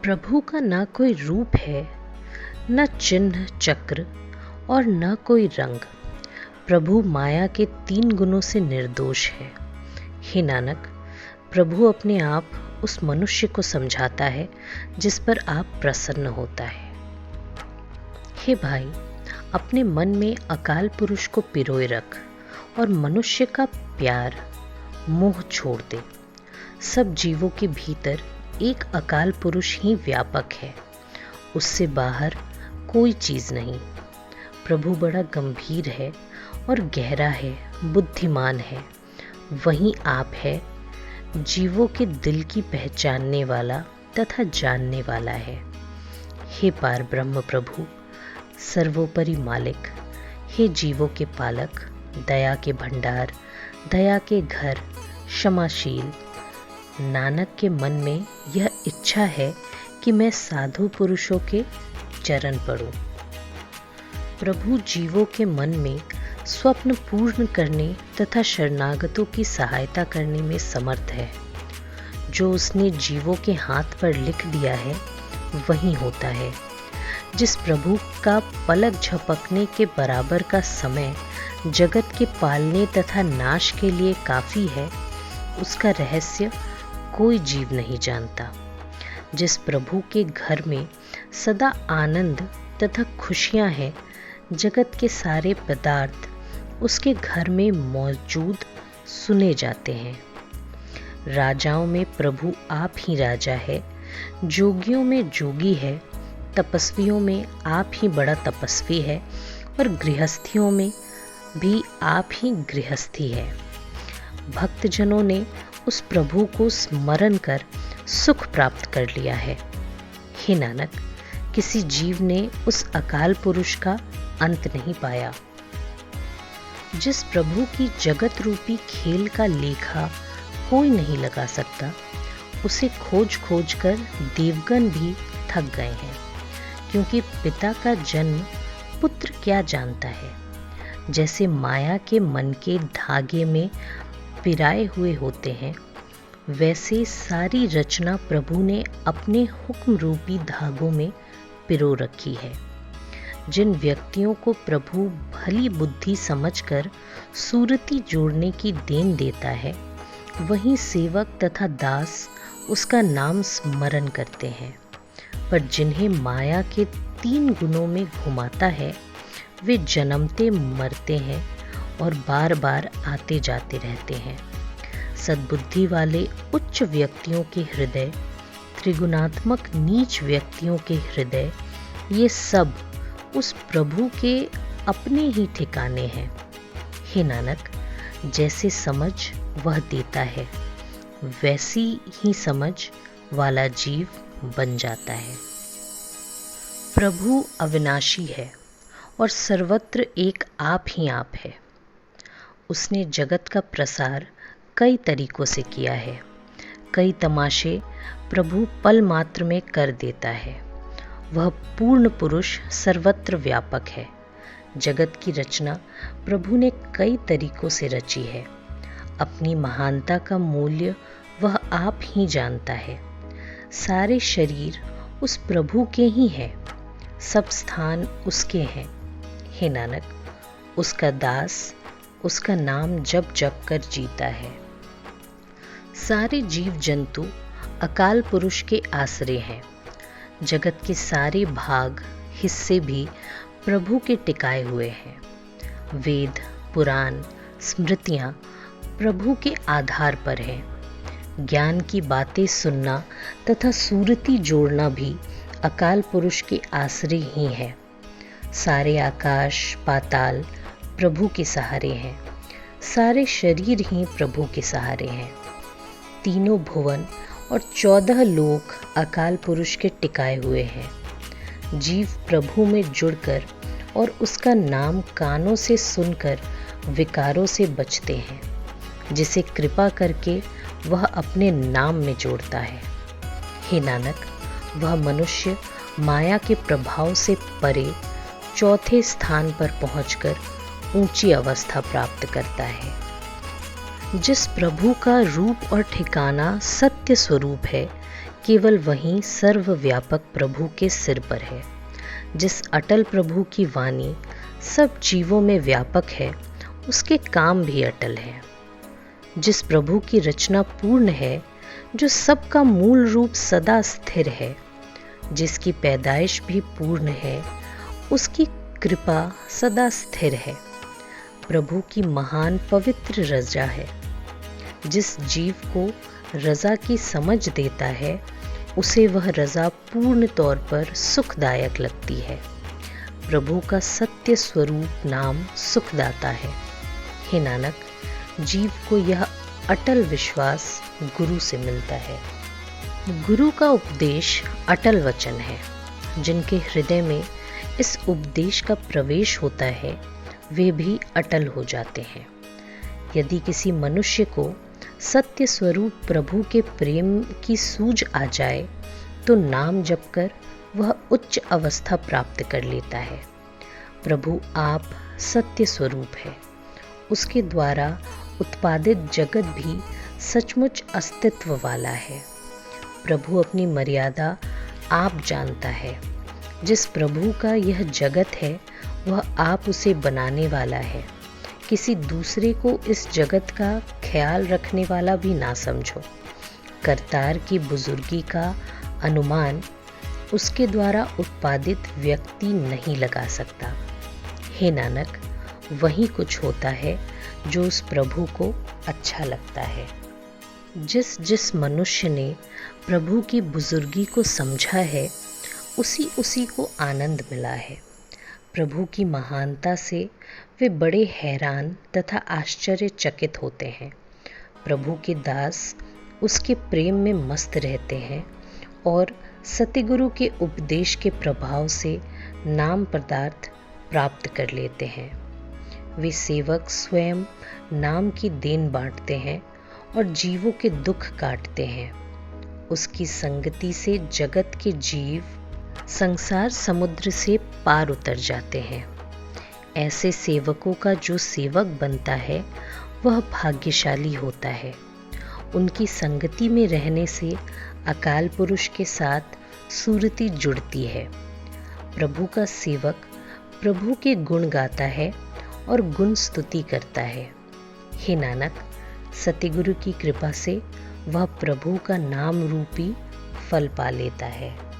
प्रभु का ना कोई रूप है, न चिन्ह चक्र और न कोई रंग। प्रभु माया के 3 गुणों से निर्दोष है। हे नानक, प्रभु अपने आप उस मनुष्य को समझाता है जिस पर आप प्रसन्न होता है। हे भाई, अपने मन में अकाल पुरुष को पिरोए रख और मनुष्य का प्यार मोह छोड़ दे। सब जीवों के भीतर एक अकाल पुरुष ही व्यापक है, उससे बाहर कोई चीज नहीं। प्रभु बड़ा गंभीर है और गहरा है, बुद्धिमान है। वहीं आप है, जीवों के दिल की पहचानने वाला तथा जानने वाला है। हे पार ब्रह्म प्रभु, सर्वोपरि मालिक, हे जीवों के पालक, दया के भंडार, दया के घर, क्षमाशील। नानक के मन में यह इच्छा है कि मैं साधु पुरुषों के चरण पढ़ूं। प्रभु जीवों के मन में स्वप्न पूर्ण करने तथा शरणागतों की सहायता करने में समर्थ है। जो उसने जीवों के हाथ पर लिख दिया है वही होता है। जिस प्रभु का पलक झपकने के बराबर का समय जगत के पालने तथा नाश के लिए काफी है, उसका रहस्य कोई जीव नहीं जानता। जिस प्रभु के घर में सदा आनंद तथा खुशियां हैं, जगत के सारे पदार्थ उसके घर में मौजूद सुने जाते हैं। राजाओं में प्रभु आप ही राजा है, जोगियों में जोगी है, तपस्वियों में आप ही बड़ा तपस्वी है और गृहस्थियों में भी आप ही गृहस्थी है। भक्तजनों ने उस प्रभु को स्मरण कर सुख प्राप्त कर लिया है। हे नानक, किसी जीव ने उस अकाल पुरुष का अंत नहीं पाया। जिस प्रभु की जगत रूपी खेल का लेखा कोई नहीं लगा सकता, उसे खोज खोज कर देवगण भी थक गए हैं। क्योंकि पिता का जन्म पुत्र क्या जानता है। जैसे माया के मन के धागे में पिराए हुए होते हैं, वैसे सारी रचना प्रभु ने अपने हुक्म रूपी धागों में पिरो रखी है। जिन व्यक्तियों को प्रभु भली बुद्धि समझकर सूरती जोड़ने की देन देता है, वही सेवक तथा दास उसका नाम स्मरण करते हैं। पर जिन्हें माया के 3 गुणों में घुमाता है, वे जन्मते मरते हैं और बार बार आते जाते रहते हैं। सद्बुद्धि वाले उच्च व्यक्तियों के हृदय, त्रिगुणात्मक नीच व्यक्तियों के हृदय, ये सब उस प्रभु के अपने ही ठिकाने हैं। हे नानक, जैसे समझ वह देता है, वैसी ही समझ वाला जीव बन जाता है। प्रभु अविनाशी है और सर्वत्र एक आप ही आप है। उसने जगत का प्रसार कई तरीकों से किया है। कई तमाशे प्रभु पल मात्र में कर देता है। वह पूर्ण पुरुष सर्वत्र व्यापक है। जगत की रचना प्रभु ने कई तरीकों से रची है। अपनी महानता का मूल्य वह आप ही जानता है। सारे शरीर उस प्रभु के ही हैं, सब स्थान उसके हैं। हे नानक, उसका दास उसका नाम जप जप कर जीता है। सारे जीव जंतु अकाल पुरुष के आश्रय हैं। जगत के सारे भाग हिस्से भी प्रभु के टिकाए हुए हैं। वेद, पुराण, स्मृतियाँ प्रभु के आधार पर हैं। ज्ञान की बातें सुनना तथा सूरती जोड़ना भी अकाल पुरुष के आश्रय ही है। सारे आकाश पाताल प्रभु के सहारे हैं। सारे शरीर ही प्रभु के सहारे हैं। तीनों भुवन और 14 लोक अकाल पुरुष के टिकाए हुए हैं। जीव प्रभु में जुड़कर और उसका नाम कानों से सुनकर विकारों से बचते हैं, जिसे कृपा करके वह अपने नाम में जोड़ता है। हे नानक, वह मनुष्य माया के प्रभाव से परे चौथे स्थान पर पहुंचकर ऊंची अवस्था प्राप्त करता है। जिस प्रभु का रूप और ठिकाना सत्य स्वरूप है, केवल वहीं सर्वव्यापक प्रभु के सिर पर है। जिस अटल प्रभु की वाणी सब जीवों में व्यापक है, उसके काम भी अटल है। जिस प्रभु की रचना पूर्ण है, जो सबका मूल रूप सदा स्थिर है, जिसकी पैदाइश भी पूर्ण है, उसकी कृपा सदा स्थिर है। प्रभु की महान पवित्र रजा है। जिस जीव को रजा की समझ देता है, उसे वह रजा पूर्ण तौर पर सुखदायक लगती है। प्रभु का सत्य स्वरूप नाम सुखदाता है। हे नानक, जीव को यह अटल विश्वास गुरु से मिलता है। गुरु का उपदेश अटल वचन है। जिनके हृदय में इस उपदेश का प्रवेश होता है, वे भी अटल हो जाते हैं। यदि किसी मनुष्य को सत्य स्वरूप प्रभु के प्रेम की सूझ आ जाए, तो नाम जपकर वह उच्च अवस्था प्राप्त कर लेता है। प्रभु आप सत्य स्वरूप है। उसके द्वारा उत्पादित जगत भी सचमुच अस्तित्व वाला है। प्रभु अपनी मर्यादा आप जानता है। जिस प्रभु का यह जगत है, वह आप उसे बनाने वाला है। किसी दूसरे को इस जगत का ख्याल रखने वाला भी ना समझो। करतार की बुजुर्गी का अनुमान उसके द्वारा उत्पादित व्यक्ति नहीं लगा सकता। हे नानक, वही कुछ होता है जो उस प्रभु को अच्छा लगता है। जिस जिस मनुष्य ने प्रभु की बुजुर्गी को समझा है, उसी उसी को आनंद मिला है। प्रभु की महानता से वे बड़े हैरान तथा आश्चर्यचकित होते हैं। प्रभु के दास उसके प्रेम में मस्त रहते हैं और सतगुरु के उपदेश के प्रभाव से नाम पदार्थ प्राप्त कर लेते हैं। वे सेवक स्वयं नाम की देन बांटते हैं और जीवों के दुख काटते हैं। उसकी संगति से जगत के जीव संसार समुद्र से पार उतर जाते हैं। ऐसे सेवकों का जो सेवक बनता है, वह भाग्यशाली होता है। उनकी संगति में रहने से अकाल पुरुष के साथ सुरति जुड़ती है। प्रभु का सेवक प्रभु के गुण गाता है और गुण स्तुति करता है। हे नानक, सतगुरु की कृपा से वह प्रभु का नाम रूपी फल पा लेता है।